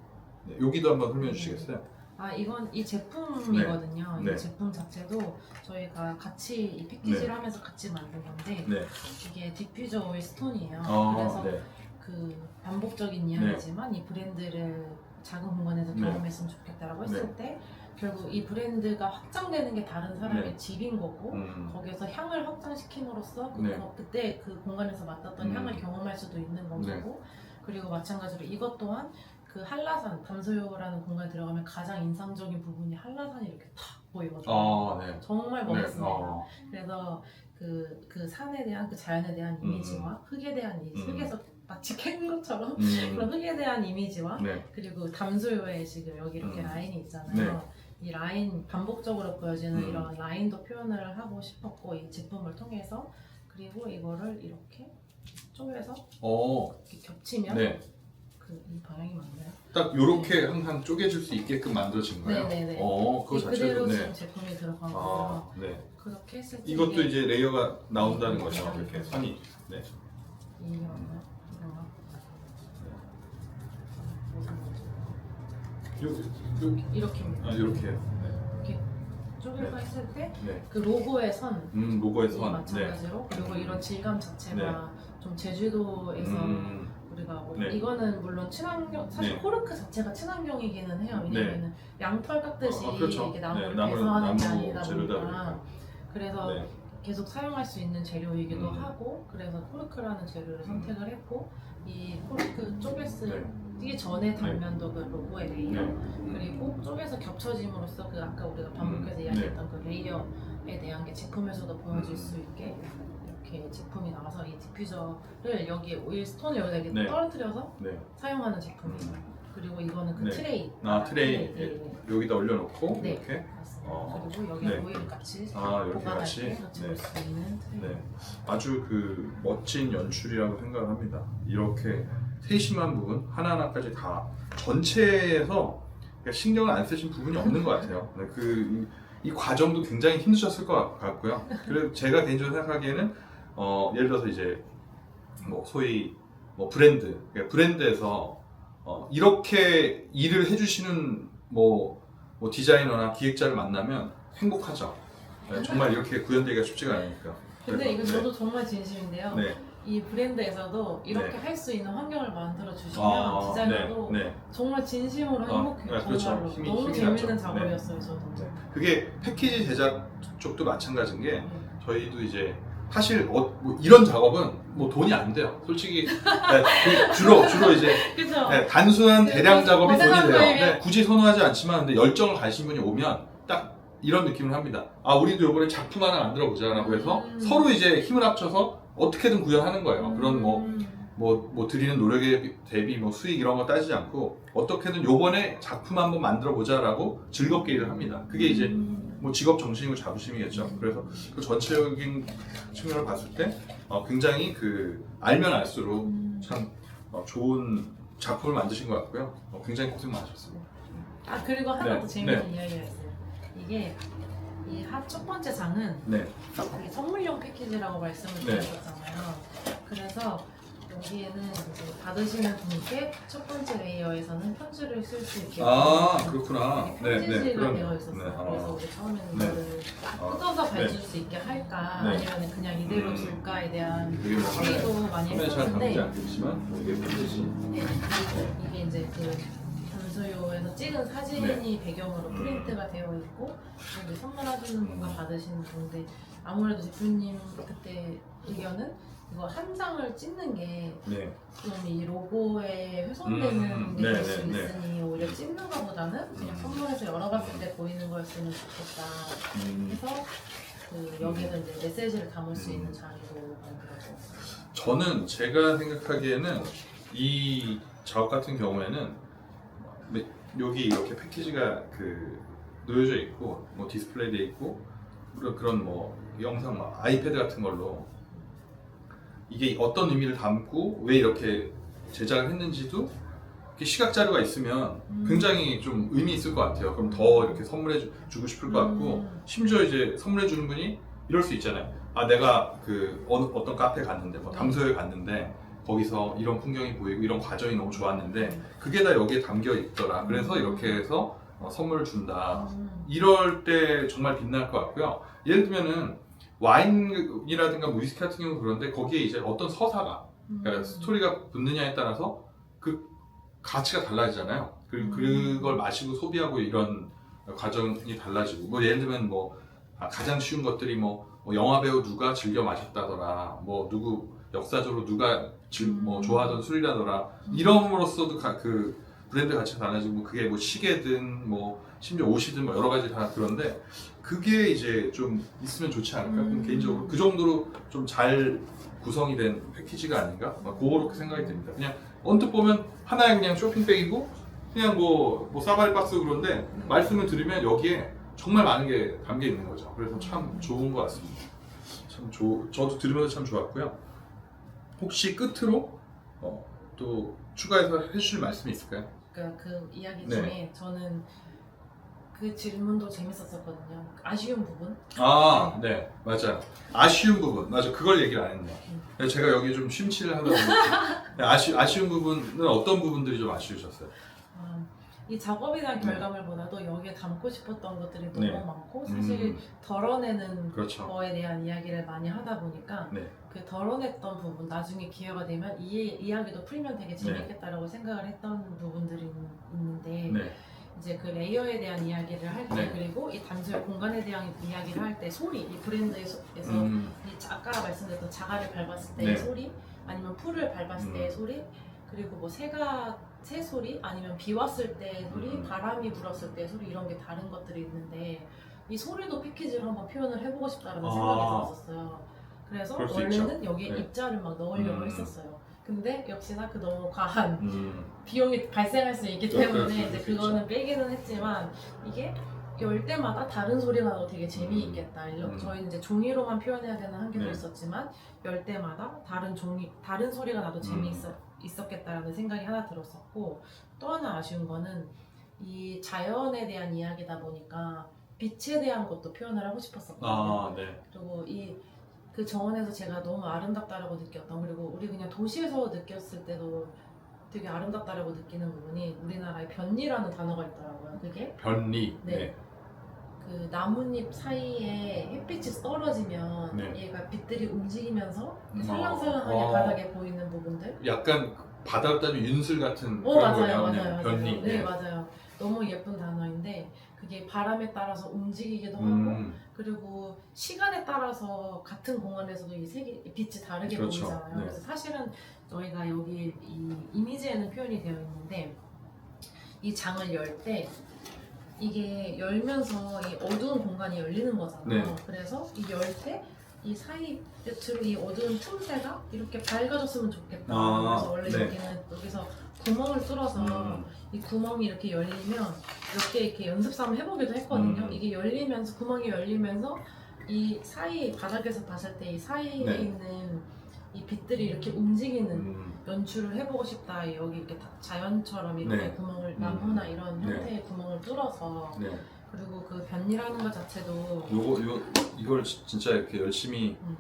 여기도 한번 설명해 주시겠어요? 이건 이 제품이거든요. 네. 이 제품 자체도 저희가 같이 이 패키지를 하면서 같이 만든 건데 네. 이게 디퓨저 오일 스톤이에요. 그래서 네. 그 반복적인 이야기지만 이 브랜드를 작은 공간에서 네. 경험했으면 좋겠다라고 했을 때 결국 이 브랜드가 확장되는 게 다른 사람의 집인 거고 거기에서 향을 확장시킴으로써 그때 그 공간에서 맡았던 향을 경험할 수도 있는 거고 그리고 마찬가지로 이것 또한 그 한라산 담소요라는 공간에 들어가면 가장 인상적인 부분이 한라산이 이렇게 탁 보이거든요. 네. 정말 멋있습니다. 그래서 그 산에 대한 그 자연에 대한 이미지와 흙에 대한 흙에서 마치 캔 것처럼 그런 흙에 대한 이미지와 그리고 담소요에 지금 여기 이렇게 라인이 있잖아요. 이 라인 반복적으로 보여지는 이런 라인도 표현을 하고 싶었고 이 제품을 통해서 그리고 이거를 이렇게 쪼개서 이렇게 겹치면 이 방향이 맞나요? 딱 요렇게 항상 쪼개질 수 있게끔 만들어진 거예요? 네네네. 그거 그대로 자체도 지금 제품이 들어간 거고요. 네. 그렇게 했을 때 이것도 이게 이제 레이어가 나온다는 거죠. 이렇게 선이. 네. 이게 맞나요? 이거가? 이렇게. 이렇게입니다. 이렇게요. 이렇게 쪼개서 네. 했을 때 네. 그 로고의 선 로고의 선. 마찬가지로 그리고 이런 질감 자체가 좀 제주도에서 우리가 뭐 네. 이거는 물론 친환경 사실 네. 코르크 자체가 친환경이기는 해요. 왜냐면은 양털 깎듯이 그렇죠. 이렇게 나무를 네, 배선하는 게 나무 아니다 재료다 보니까 보니까. 그래서 네. 계속 사용할 수 있는 재료이기도 음. 하고 그래서 코르크라는 재료를 선택을 했고 이 코르크 쪼개쓰기 전에 단면도 그 로고의 레이어 네. 그리고 쪼개서 겹쳐짐으로써 그 아까 우리가 반복해서 이야기했던 그 레이어에 대한 게 제품에서도 보여질 수 있게 이렇게 제품이 나와서 이 디퓨저를 여기에 오일 스톤을 여기다 이렇게 네. 떨어뜨려서 네. 사용하는 제품이에요. 그리고 이거는 그 네. 트레이. 트레이. 네. 여기다 올려놓고 네. 이렇게. 맞습니다. 그리고 여기 네. 오일 같이 이렇게 보관할 같이. 때 같이 볼 수 있는 트레이. 네. 아주 그 멋진 연출이라고 생각을 합니다. 이렇게 세심한 부분 하나하나까지 다 전체에서 신경을 안 쓰신 부분이 없는 것 같아요. 네, 이 과정도 굉장히 힘드셨을 것 같고요. 그리고 제가 개인적으로 생각하기에는 예를 들어서 이제 뭐 소위 뭐 브랜드에서 이렇게 일을 해주시는 뭐 디자이너나 기획자를 만나면 행복하죠. 네, 정말 이렇게 구현되기가 쉽지가 않으니까. 근데 이거 그래서, 저도 정말 진심인데요. 네. 이 브랜드에서도 이렇게 네. 할 수 있는 환경을 만들어 주시면 디자이너도 네. 정말 진심으로 행복해요. 그렇죠. 정말로 너무 힘이 재밌는 나죠. 작업이었어요. 저도. 네. 그게 패키지 제작 쪽도 마찬가지인 게 저희도 이제 사실 뭐 이런 작업은 뭐 돈이 안 돼요. 솔직히 네, 주로 이제 그죠? 네, 단순한 대량 작업이 돈이 거대한 돼요. 거에 네, 굳이 선호하지 않지만 근데 열정을 가신 분이 오면 딱 이런 느낌을 합니다. 우리도 이번에 작품 하나 만들어 보자라고 해서 서로 이제 힘을 합쳐서 어떻게든 구현하는 거예요. 그런 뭐 드리는 노력에 대비 뭐 수익 이런 거 따지지 않고 어떻게든 요번에 작품 한번 만들어 보자라고 즐겁게 일을 합니다. 그게 이제 뭐 직업 정신이고 자부심이겠죠. 그래서 그 전체적인 측면을 봤을 때 굉장히 그 알면 알수록 참 좋은 작품을 만드신 것 같고요. 굉장히 고생 많으셨습니다. 그리고 하나 네. 더 재밌는 이야기가 있어요. 이게 이 첫 번째 장은 네. 우리 선물용 패키지라고 말씀을 네. 드렸었잖아요. 그래서 여기에는 이제 받으시는 분께 첫 번째 레이어에서는 편지를 쓸 수 있게 그렇구나. 편지지가 되어 있었어요. 네. 그래서 우리 처음에는 네. 이거를 뜯어서 발줄 수 있게 할까 네. 아니면 그냥 이대로 줄까에 대한 그게 뭐 회의도 많이 화면에 잘 담기지 했었는데 않겠지만 이게 편지지. 네, 이게 이제 그 단수요에서 찍은 사진이 배경으로 프린트가 되어 있고 이제 선물하시는 분과 받으시는 분인데 아무래도 대표님 그때 의견은 이거 한 장을 찍는 게 좀 이 로고에 훼손되는 게 될 수 있으니 오히려 찍는 것보다는 그냥 선물해서 열어봤을 때 보이는 거였으면 좋겠다 해서 그 여기에서 이제 메시지를 담을 수 있는 장으로 만들어졌어요. 저는 제가 생각하기에는 이 작업 같은 경우에는 여기 이렇게 패키지가 그 놓여져 있고 뭐 디스플레이돼 있고 그런 뭐 영상 뭐 아이패드 같은 걸로 이게 어떤 의미를 담고 왜 이렇게 제작을 했는지도 이렇게 시각 자료가 있으면 굉장히 좀 의미 있을 것 같아요. 그럼 더 이렇게 선물해 주고 싶을 것 같고 심지어 이제 선물해 주는 분이 이럴 수 있잖아요. 내가 그 어떤 카페 갔는데 뭐 담소에 갔는데 거기서 이런 풍경이 보이고 이런 과정이 너무 좋았는데 그게 다 여기에 담겨 있더라. 그래서 이렇게 해서 선물을 준다. 이럴 때 정말 빛날 것 같고요. 예를 들면은 와인이라든가 위스키 같은 경우 그런데 거기에 이제 어떤 서사가 그러니까 스토리가 붙느냐에 따라서 그 가치가 달라지잖아요. 그걸 마시고 소비하고 이런 과정이 달라지고 뭐 예를 들면 뭐 가장 쉬운 것들이 뭐 영화 배우 누가 즐겨 마셨다더라. 뭐 누구 역사적으로 누가 뭐 좋아하던 술이라더라. 이름으로써도 그 브랜드 가치가 달라지고 그게 뭐 시계든 뭐 심지어 옷이든 뭐 여러 가지 다 그런데 그게 이제 좀 있으면 좋지 않을까? 개인적으로 그 정도로 좀 잘 구성이 된 패키지가 아닌가? 그렇게 생각이 듭니다. 그냥 언뜻 보면 하나의 그냥 쇼핑백이고 그냥 뭐 사바리 박스 그런데 말씀을 드리면 여기에 정말 많은 게 담겨 있는 거죠. 그래서 참 좋은 것 같습니다. 저도 들으면서 참 좋았고요. 혹시 끝으로 또 추가해서 해주실 말씀이 있을까요? 그러니까 그 이야기 중에 저는 그 질문도 재밌었었거든요. 아쉬운 부분? 네, 맞아요. 아쉬운 부분, 맞아. 그걸 얘기를 안 했네요. 제가 여기 좀 심취를 하다 보니까 아쉬운 부분은 어떤 부분들이 좀 아쉬우셨어요? 이 작업에 대한 네. 결과물보다도 여기에 담고 싶었던 것들이 너무 네. 많고 사실 덜어내는 그렇죠. 거에 대한 이야기를 많이 하다 보니까 네. 그 덜어냈던 부분 나중에 기회가 되면 이 이야기도 풀면 되게 재밌겠다라고 생각을 했던 부분들이 있는데 네. 이제 그 레이어에 대한 이야기를 할 때 네. 그리고 이 단소의 공간에 대한 이야기를 할 때 소리 이 브랜드에서 이 아까 말씀드렸던 자갈을 밟았을 때의 네. 소리 아니면 풀을 밟았을 때의 소리 그리고 뭐 새 소리 아니면 비 왔을 때의 소리 바람이 불었을 때의 소리 이런 게 다른 것들이 있는데 이 소리도 패키지로 한번 표현을 해보고 싶다는 생각이 들었었어요. 그래서 그럴 수 원래는 있죠. 여기에 네. 입자를 막 넣으려고 했었어요. 근데 역시나 그 너무 과한 비용이 발생할 수 있기 그럴 때문에 수 이제 있죠. 그거는 빼기는 했지만 이게 열 때마다 다른 소리가 나도 되게 재미있겠다. 저희는 이제 종이로만 표현해야 되는 한계도 네. 있었지만 열 때마다 다른 소리가 나도 재미있었겠다라는 생각이 하나 들었었고 또 하나 아쉬운 거는 이 자연에 대한 이야기다 보니까 빛에 대한 것도 표현을 하고 싶었었거든요. 아, 네. 그리고 그 정원에서 제가 너무 아름답다라고 느꼈던 그리고 우리 그냥 도시에서 느꼈을 때도 되게 아름답다라고 느끼는 부분이 우리나라에 변리라는 단어가 있더라고요. 그게 변리. 네. 그 나뭇잎 사이에 햇빛이 떨어지면 네. 얘가 빛들이 움직이면서 살랑살랑하게 아. 바닥에 보이는 부분들. 약간 바다로 따지면 윤슬 같은 맞아요, 거예요. 맞아요. 변리. 네, 맞아요. 너무 예쁜 단어인데 그게 바람에 따라서 움직이기도 하고 그리고 시간에 따라서 같은 공간에서도 이 빛이 다르게 그렇죠. 보이잖아요. 네. 그래서 사실은 저희가 여기 이 이미지에는 표현이 되어 있는데 이 장을 열 때 이게 열면서 이 어두운 공간이 열리는 거잖아요. 네. 그래서 이 열 때 이 사이 끝으로 이 어두운 틈새가 이렇게 밝아졌으면 좋겠다. 그래서 원래 네. 여기서 구멍을 뚫어서 이 구멍이 이렇게 열리면 몇 개 이렇게 연습 삼아 해보기도 했거든요. 이게 열리면서 구멍이 열리면서 이 사이 바닥에서 봤을 때 이 사이에 네. 있는 이 빛들이 이렇게 움직이는 연출을 해보고 싶다. 여기 이렇게 자연처럼 이렇게 네. 구멍을 나무나 이런 네. 형태의 구멍을 뚫어서 네. 그리고 그 변이라는 것 자체도 이걸 진짜 이렇게 열심히 음.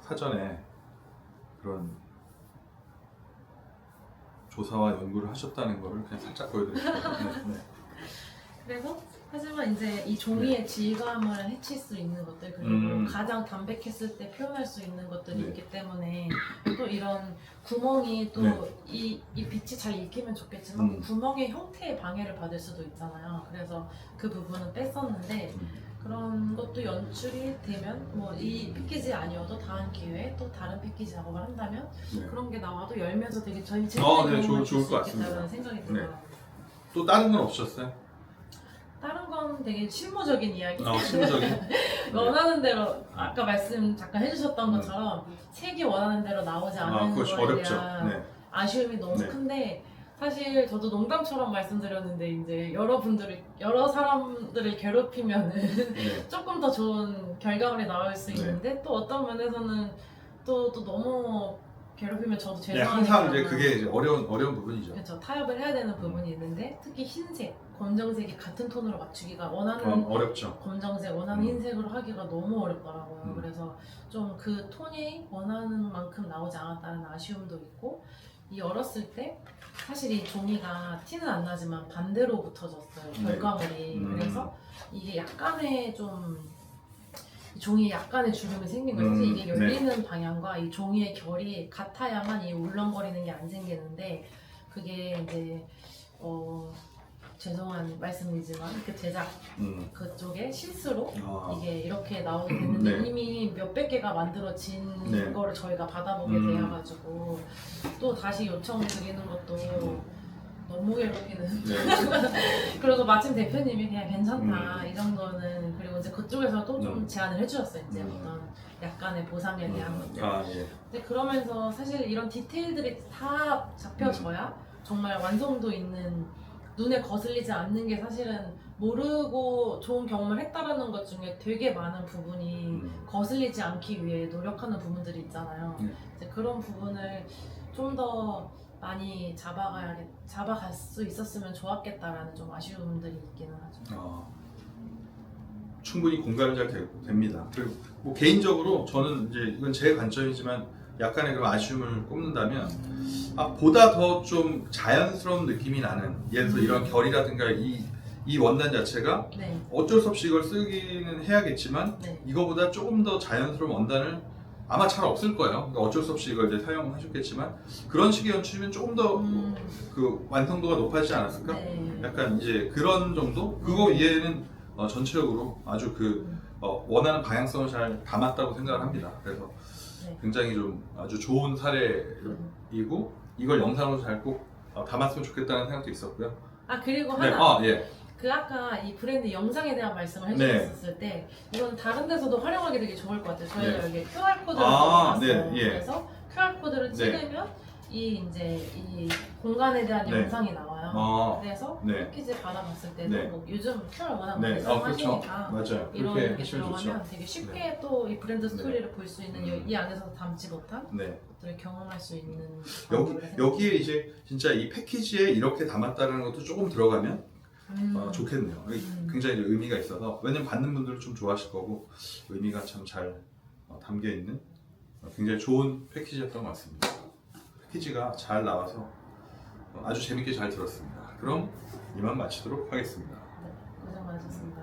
사전에 그런 조사와 연구를 하셨다는 거를 그냥 살짝 보여드릴게요. 네. 네. 그래서 하지만 이제 이 종이의 질감을 해칠 수 있는 것들 그리고 가장 담백했을 때 표현할 수 있는 것들이 네. 있기 때문에 또 이런 구멍이 또 이 빛이 잘 익히면 좋겠지만 그 구멍의 형태에 방해를 받을 수도 있잖아요. 그래서 그 부분은 뺐었는데 그런 것도 연출이 되면 뭐 이 패키지 아니어도 다음 기회에 또 다른 패키지 작업을 한다면 네. 그런 게 나와도 열면서 되게 재밌는 네, 경험을 좋을 줄 것 수 같습니다. 있겠다는 생각이 들어요. 또 다른 건 없으셨어요? 다른 건 되게 실무적인 이야기. 실무적인. 원하는 대로 아까 말씀 잠깐 해주셨던 것처럼 색이 원하는 대로 나오지 않는 그것이 거에 어렵죠. 대한 네. 아쉬움이 너무 네. 큰데 사실 저도 농담처럼 말씀드렸는데 이제 여러 사람들을 괴롭히면은 네. 조금 더 좋은 결과물이 나올 수 있는데 또 어떤 면에서는 또 너무 괴롭히면 저도 네, 죄송하니까 항상 이제 그게 이제 어려운 부분이죠. 그렇죠. 타협을 해야 되는 부분이 있는데 특히 흰색, 검정색이 같은 톤으로 맞추기가 원하는 어렵죠. 검정색, 원하는 흰색으로 하기가 너무 어렵더라고요. 그래서 좀 그 톤이 원하는 만큼 나오지 않았다는 아쉬움도 있고 이 열었을 때 사실 이 종이가 티는 안 나지만 반대로 붙어졌어요. 결과물이. 그래서 이게 약간의 종이에 약간의 주름이 생긴 거예요. 사실 이게 열리는 방향과 이 종이의 결이 같아야만 이 울렁거리는 게 안 생기는데 그게 이제 죄송한 말씀이지만 그 제작 그쪽에 실수로 이게 이렇게 나오게 됐는데 이미 몇백 개가 만들어진 거를 저희가 받아보게 되어가지고 또 다시 요청 드리는 것도 너무 괴롭히는. 그래서 마침 대표님이 그냥 괜찮다 이 정도는 그리고 이제 그쪽에서 또 좀 제안을 해주셨어요. 이제 어떤 약간의 보상에 대한 것들. 예. 근데 그러면서 사실 이런 디테일들이 다 잡혀져야 정말 완성도 있는 눈에 거슬리지 않는 게 사실은 모르고 좋은 경험을 했다라는 것 중에 되게 많은 부분이 거슬리지 않기 위해 노력하는 부분들이 있잖아요. 이제 그런 부분을 좀 더 많이 잡아갈 수 있었으면 좋았겠다라는 좀 아쉬움들이 있기는 하죠. 충분히 공감이 잘 됩니다. 그리고 뭐 개인적으로 저는 이제 이건 제 관점이지만 약간의 그런 아쉬움을 꼽는다면 보다 더 좀 자연스러운 느낌이 나는 예를 들어서 이런 결이라든가 이 원단 자체가 네. 어쩔 수 없이 이걸 쓰기는 해야겠지만 네. 이거보다 조금 더 자연스러운 원단을 아마 잘 없을 거예요. 그러니까 어쩔 수 없이 이걸 이제 사용하셨겠지만 그런 식의 연출이면 조금 더 그 완성도가 높아지지 않았을까? 네. 약간 이제 그런 정도? 그거 이외에는 전체적으로 아주 원하는 방향성을 잘 담았다고 생각을 합니다. 그래서 네. 굉장히 좀 아주 좋은 사례이고 이걸 영상으로 잘 꼭 담았으면 좋겠다는 생각도 있었고요. 그리고 네, 하나 예. 그 아까 이 브랜드 영상에 대한 말씀을 네. 해주셨을 때 이건 다른 데서도 활용하기 되게 좋을 것 같아요. 저희가 네. 여기 QR 코드를 넣어놨어요. 네, 예. 그래서 QR 코드를 네. 찍으면 이 공간에 대한 네. 영상이 나와요. 그래서 네. 패키지 받아봤을 때도 네. 뭐 요즘 QR 워낙 네, 많이 그렇죠. 사용하시니까 맞아요. 이런 그렇게 게 하시면 들어가면 좋죠. 되게 쉽게 또 이 브랜드 스토리를 볼 수 있는 이 안에서 담지 못한 네. 것들을 경험할 수 있는 방법이라 생각해요. 여기에 이제 진짜 이 패키지에 이렇게 담았다는 것도 조금 들어가면 좋겠네요. 굉장히 의미가 있어서 왜냐면 받는 분들은 좀 좋아하실 거고 의미가 참 잘 담겨 있는 굉장히 좋은 패키지였던 것 같습니다. 패키지가 잘 나와서 아주 재밌게 잘 들었습니다. 그럼 이만 마치도록 하겠습니다. 네, 고생 많으셨습니다.